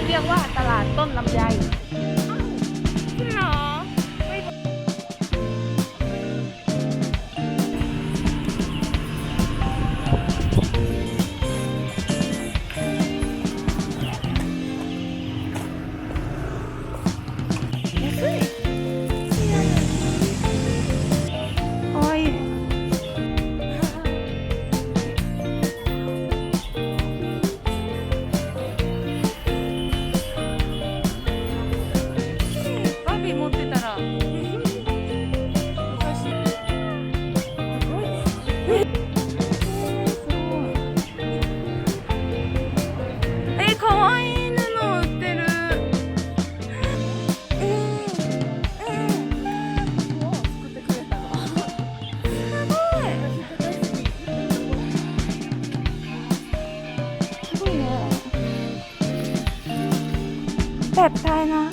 รียกว่าตลาดต้นลำไยหรอแบบไทยนะ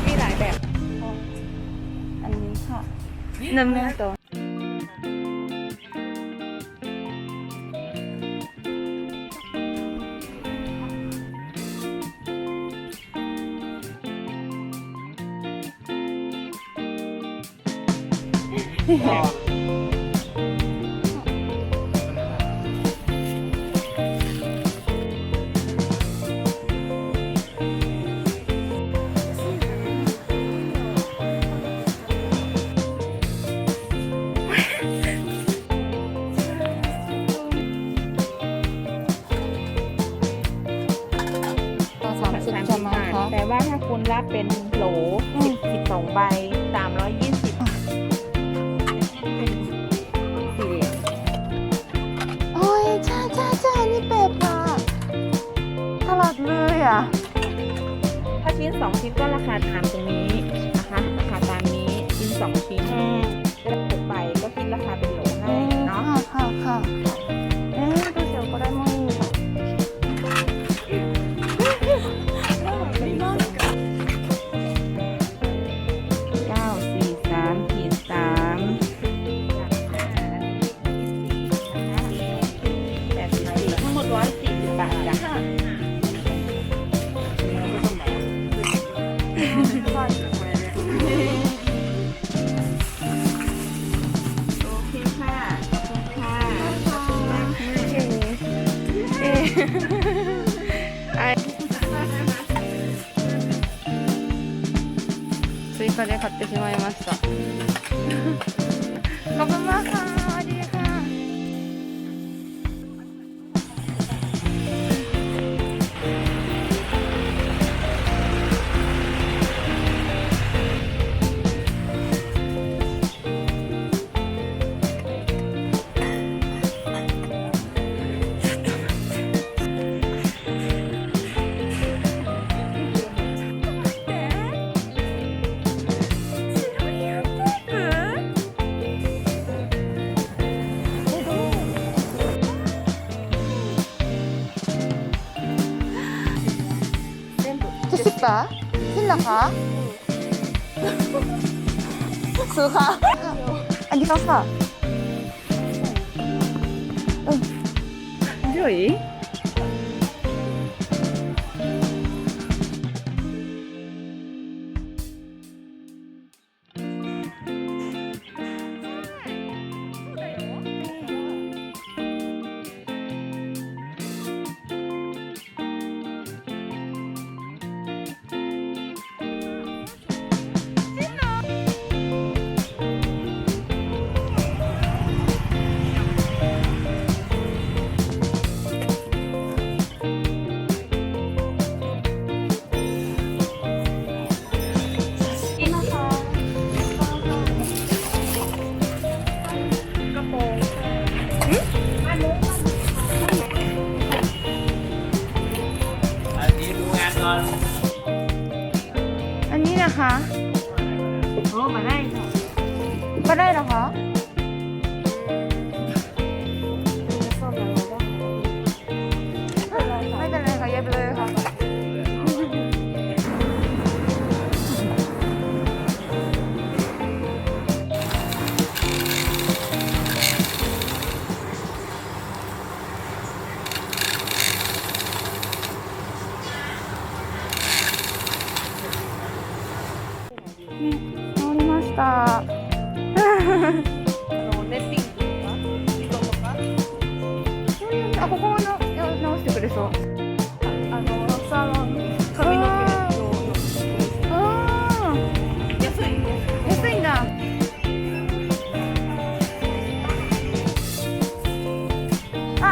มีหลายแบบอันนี้ค่ะ1名とแต่ว่าถ้าคุณรับเป็นโหล12 ใบ 320โอ้ยใช่นี่เป็ดค่ะตลอดเลยอ่ะถ้าชิ้น2 ชิ้นก็ราคาตามตรงนี้นะคะราคาตามนี้ชิ้น2 ชิ้นจะได้6 ใบก็คิดราคาเป็นโหลให้เนาะค่ะดูเดี๋ยวก็ได้มั้ง追加で買ってしまいました。ขอบคุณมากค่ะสวัสดีค่ะ70%ขึ้นเหรอคะซื้อค่ะอันนี้ก็ค่ะเฮ้ย เหรอคะไม่เป็นไรค่ะเย็บเลยค่ะ治りました。ネッティングとか糸とかそういうここも直してくれそう。サロン髪の毛のああ、安いんだ。あ、